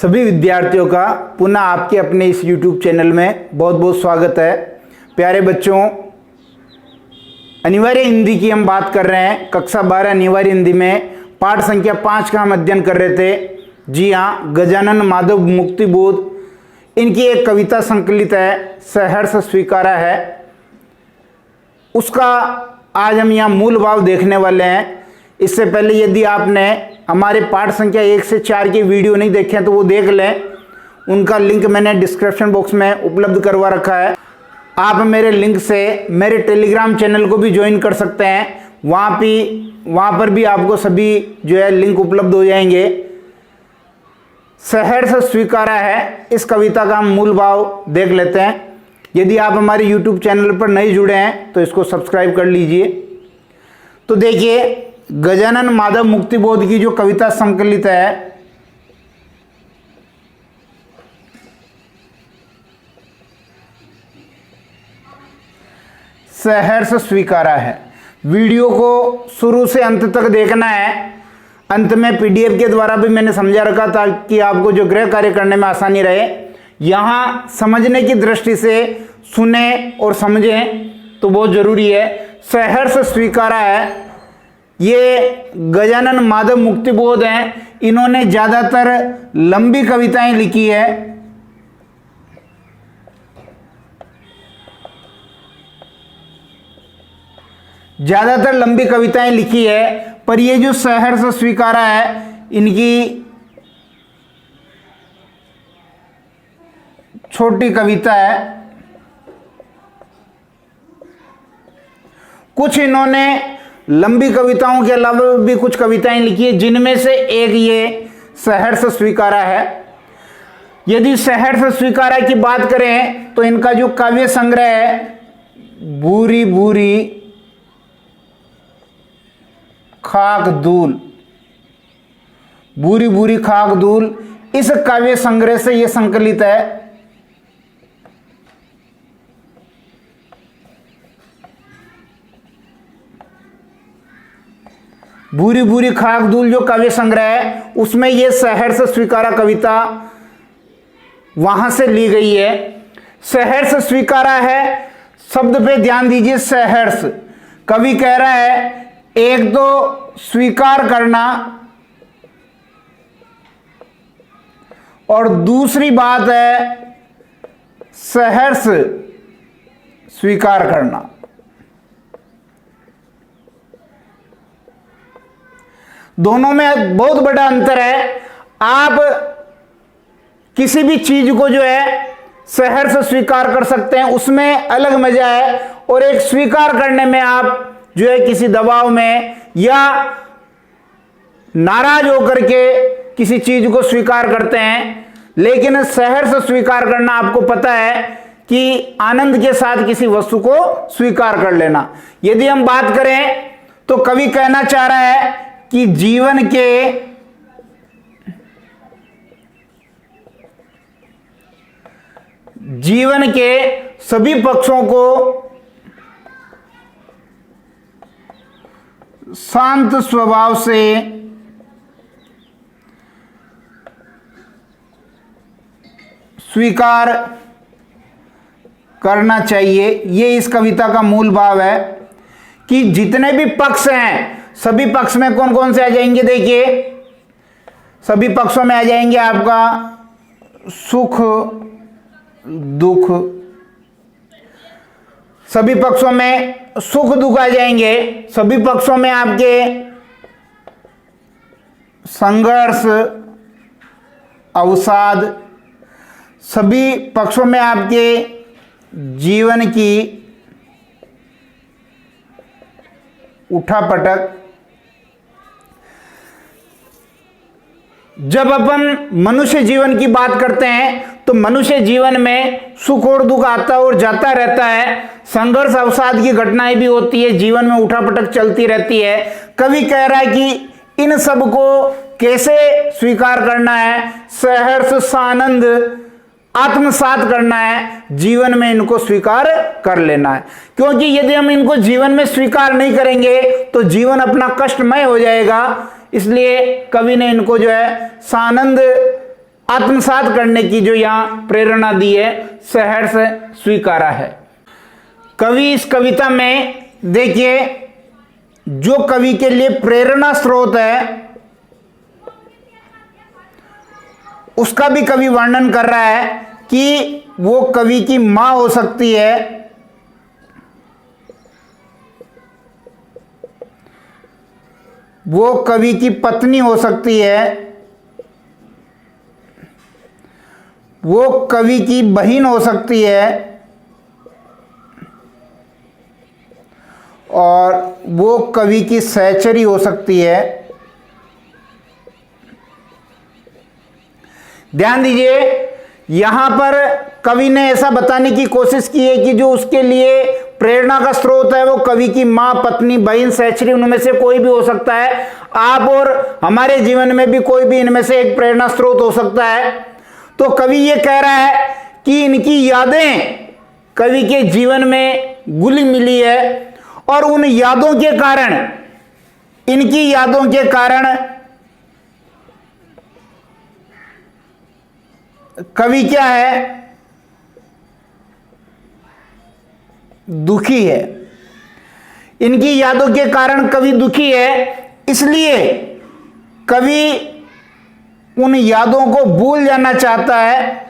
सभी विद्यार्थियों का पुनः आपके अपने इस YouTube चैनल में बहुत बहुत स्वागत है। प्यारे बच्चों, अनिवार्य हिंदी की हम बात कर रहे हैं। कक्षा 12 अनिवार्य हिंदी में पाठ संख्या 5 का हम अध्ययन कर रहे थे। जी हाँ, गजानन माधव मुक्तिबोध, इनकी एक कविता संकलित है, सहर्ष स्वीकारा है। उसका आज हम यहाँ मूल भाव देखने वाले हैं। इससे पहले यदि आपने हमारे पाठ संख्या 1 से 4 की वीडियो नहीं देखे हैं तो वो देख लें। उनका लिंक मैंने डिस्क्रिप्शन बॉक्स में उपलब्ध करवा रखा है। आप मेरे लिंक से मेरे टेलीग्राम चैनल को भी ज्वाइन कर सकते हैं। वहाँ पर भी आपको सभी जो है लिंक उपलब्ध हो जाएंगे। सहर्ष स्वीकारा है, इस कविता का हम मूल भाव देख लेते हैं। यदि आप हमारे YouTube चैनल पर नहीं जुड़े हैं तो इसको सब्सक्राइब कर लीजिए। तो देखिए, गजानन माधव मुक्तिबोध की जो कविता संकलित है, सहर्ष स्वीकारा है। वीडियो को शुरू से अंत तक देखना है। अंत में PDF के द्वारा भी मैंने समझा रखा था कि आपको जो गृह कार्य करने में आसानी रहे। यहाँ समझने की दृष्टि से सुने और समझें तो बहुत जरूरी है। सहर्ष स्वीकारा है, ये गजानन माधव मुक्तिबोध हैं। इन्होंने ज़्यादातर लंबी कविताएं लिखी है। ज़्यादातर लंबी कविताएं लिखी है, पर ये जो सहर्ष स्वीकारा है, इनकी छोटी कविता है। कुछ इन्होंने लंबी कविताओं के अलावा भी कुछ कविताएं लिखी है, जिनमें से एक ये सहर्ष स्वीकारा है। यदि सहर्ष स्वीकारा की बात करें तो इनका जो काव्य संग्रह है, भूरी भूरी खाक धूल, भूरी भूरी खाक धूल, इस काव्य संग्रह से यह संकलित है। भूरी भूरी खाक धूल जो काव्य संग्रह है, उसमें यह सहर्ष स्वीकारा कविता वहां से ली गई है। सहर्ष स्वीकारा है, शब्द पे ध्यान दीजिए। सहर्ष, कवि कह रहा है एक तो स्वीकार करना और दूसरी बात है सहर्ष स्वीकार करना। दोनों में बहुत बड़ा अंतर है। आप किसी भी चीज को जो है सहर्ष स्वीकार कर सकते हैं, उसमें अलग मजा है। और एक स्वीकार करने में आप जो है किसी दबाव में या नाराज होकर के किसी चीज को स्वीकार करते हैं। लेकिन सहर्ष स्वीकार करना, आपको पता है कि आनंद के साथ किसी वस्तु को स्वीकार कर लेना। यदि हम बात करें तो कवि कहना चाह रहा है कि जीवन के सभी पक्षों को शांत स्वभाव से स्वीकार करना चाहिए। ये इस कविता का मूल भाव है कि जितने भी पक्ष हैं, सभी पक्ष में कौन कौन से आ जाएंगे। देखिए, सभी पक्षों में आ जाएंगे आपका सुख दुख, सभी पक्षों में सुख दुख आ जाएंगे। सभी पक्षों में आपके संघर्ष अवसाद, सभी पक्षों में आपके जीवन की उठापटक। जब अपन मनुष्य जीवन की बात करते हैं तो मनुष्य जीवन में सुख और दुख आता और जाता रहता है। संघर्ष अवसाद की घटनाएं भी होती है, जीवन में उठापटक चलती रहती है। कवि कह रहा है कि इन सब को कैसे स्वीकार करना है, सहर्ष सानंद आत्मसात करना है, जीवन में इनको स्वीकार कर लेना है। क्योंकि यदि हम इनको जीवन में स्वीकार नहीं करेंगे तो जीवन अपना कष्टमय हो जाएगा। इसलिए कवि ने इनको जो है सानंद आत्मसात करने की जो यहाँ प्रेरणा दी है, सहर्ष स्वीकारा है। कवि इस कविता में देखिए, जो कवि के लिए प्रेरणा स्रोत है उसका भी कवि वर्णन कर रहा है कि वो कवि की मां हो सकती है, वो कवि की पत्नी हो सकती है, वो कवि की बहन हो सकती है, और वो कवि की सहचरी हो सकती है। ध्यान दीजिए, यहां पर कवि ने ऐसा बताने की कोशिश की है कि जो उसके लिए प्रेरणा का स्रोत है वो कवि की मां, पत्नी, बहन, सहचरी, उनमें से कोई भी हो सकता है। आप और हमारे जीवन में भी कोई भी इनमें से एक प्रेरणा स्रोत हो सकता है। तो कवि ये कह रहा है कि इनकी यादें कवि के जीवन में घुली मिली है, और उन यादों के कारण, इनकी यादों के कारण कवि क्या है, दुखी है। इनकी यादों के कारण कवि दुखी है, इसलिए कवि उन यादों को भूल जाना चाहता है,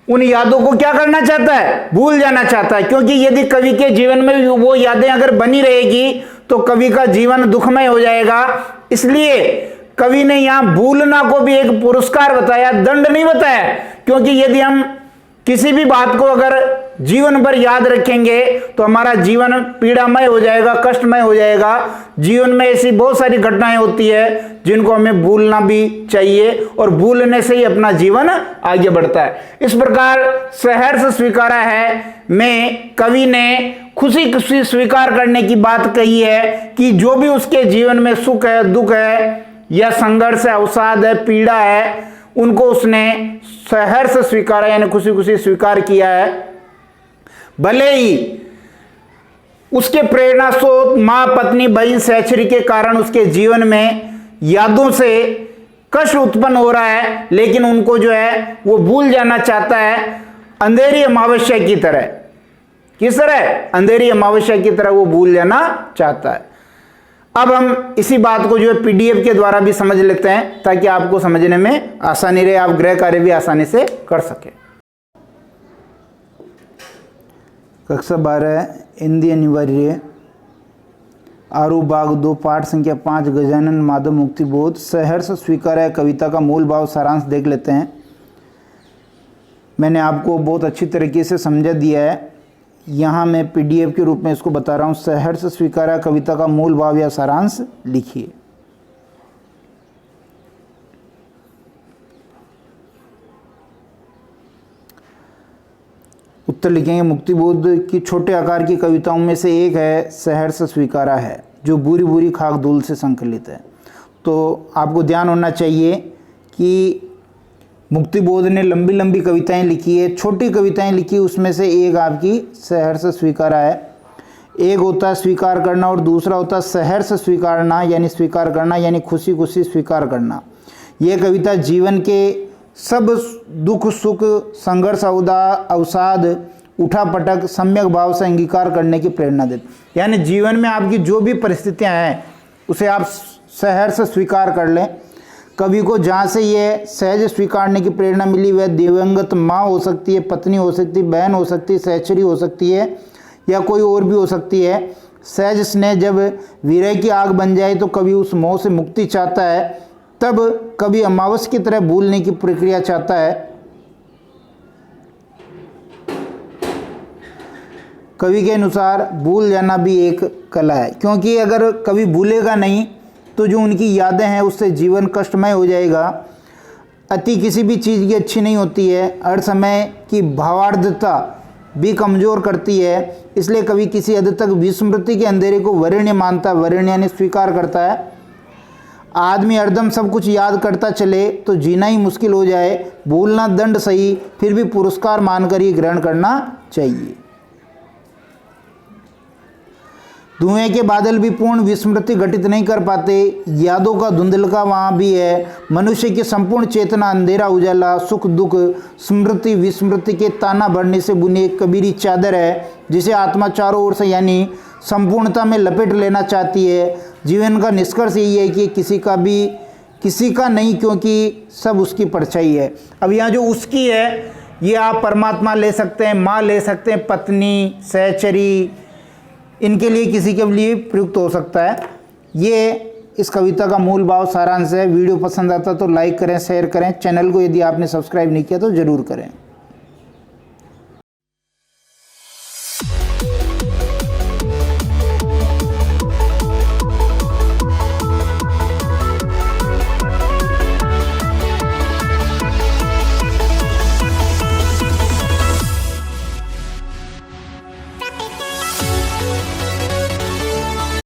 उन यादों को क्या करना चाहता है, भूल जाना चाहता है। क्योंकि यदि कवि के जीवन में वो यादें अगर बनी रहेगी तो कवि का जीवन दुखमय हो जाएगा। इसलिए कवि ने यहां भूलना को भी एक पुरस्कार बताया, दंड नहीं बताया। क्योंकि यदि हम किसी भी बात को अगर जीवन भर याद रखेंगे तो हमारा जीवन पीड़ामय हो जाएगा, कष्टमय हो जाएगा। जीवन में ऐसी बहुत सारी घटनाएं होती है जिनको हमें भूलना भी चाहिए, और भूलने से ही अपना जीवन आगे बढ़ता है। इस प्रकार सहर्ष स्वीकारा है में कवि ने खुशी खुशी स्वीकार करने की बात कही है कि जो भी उसके जीवन में सुख है, दुख है, या संघर्ष है, अवसाद है, पीड़ा है, उनको उसने सहर्ष स्वीकारा, यानी खुशी खुशी स्वीकार किया है। भले ही उसके प्रेरणा स्रोत मां, पत्नी, बहन, सहचरी के कारण उसके जीवन में यादों से कष्ट उत्पन्न हो रहा है, लेकिन उनको जो है वो भूल जाना चाहता है, अंधेरी अमावस्या की तरह। किस तरह? अंधेरी अमावस्या की तरह वो भूल जाना चाहता है। अब हम इसी बात को जो है पीडीएफ के द्वारा भी समझ लेते हैं, ताकि आपको समझने में आसानी रहे, आप गृह कार्य भी आसानी से कर सके। कक्षा 12 हिंदी अनिवार्य, आरू बाग 2, पाठ संख्या 5, गजानन माधव मुक्तिबोध। सहर्ष स्वीकार है कविता का मूल भाव सारांश देख लेते हैं। मैंने आपको बहुत अच्छी तरीके से समझा दिया है, यहाँ मैं पीडीएफ के रूप में इसको बता रहा हूँ। सहर्ष स्वीकार है कविता का मूल भाव या सारांश लिखिए। उत्तर लिखेंगे। मुक्तिबोध की छोटे आकार की कविताओं में से एक है सहर्ष स्वीकारा है, जो बुरी बुरी खाक धूल से संकलित है। तो आपको ध्यान होना चाहिए कि मुक्तिबोध ने लंबी लंबी कविताएं लिखी है, छोटी कविताएं लिखी, उसमें से एक आपकी सहर्ष स्वीकारा है। एक होता है स्वीकार करना और दूसरा होता है सहर्ष स्वीकारना, यानी स्वीकार करना, यानी खुशी खुशी स्वीकार करना। यह कविता जीवन के सब दुख सुख, संघर्ष, अवसाद, उठापटक सम्यक भाव से अंगीकार करने की प्रेरणा देती। यानी जीवन में आपकी जो भी परिस्थितियां हैं उसे आप सहर्ष स्वीकार कर लें। कवि को जहाँ से ये सहज स्वीकारने की प्रेरणा मिली वह दिवंगत माँ हो सकती है, पत्नी हो सकती है, बहन हो सकती है, सहचरी हो सकती है, या कोई और भी हो सकती है। सहज स्नेह जब विरह की आग बन जाए तो कवि उस मोह से मुक्ति चाहता है, तब कवि अमावस की तरह भूलने की प्रक्रिया चाहता है। कवि के अनुसार भूल जाना भी एक कला है, क्योंकि अगर कवि भूलेगा नहीं तो जो उनकी यादें हैं उससे जीवन कष्टमय हो जाएगा। अति किसी भी चीज़ की अच्छी नहीं होती है, हर समय की भावार्धता भी कमज़ोर करती है। इसलिए कवि किसी हद तक विस्मृति के अंधेरे को वरेण्य मानता है, वरेण्य यानी स्वीकार करता है। आदमी हरदम सब कुछ याद करता चले तो जीना ही मुश्किल हो जाए। भूलना दंड सही, फिर भी पुरस्कार मानकर ही ग्रहण करना चाहिए। धुएं के बादल भी पूर्ण विस्मृति घटित नहीं कर पाते, यादों का धुंधलका वहाँ भी है। मनुष्य की संपूर्ण चेतना अंधेरा उजाला, सुख दुख, स्मृति विस्मृति के ताना बढ़ने से बुनी एक कबीरी चादर है जिसे आत्मा चारों ओर से यानी संपूर्णता में लपेट लेना चाहती है। जीवन का निष्कर्ष यही है कि किसी का नहीं, क्योंकि सब उसकी परछाई है। अब यहाँ जो उसकी है ये आप परमात्मा ले सकते हैं, माँ ले सकते हैं, पत्नी, सहचरी, इनके लिए किसी के लिए प्रयुक्त हो सकता है। ये इस कविता का मूल भाव सारांश है। वीडियो पसंद आता तो लाइक करें, शेयर करें। चैनल को यदि आपने सब्सक्राइब नहीं किया तो ज़रूर करें।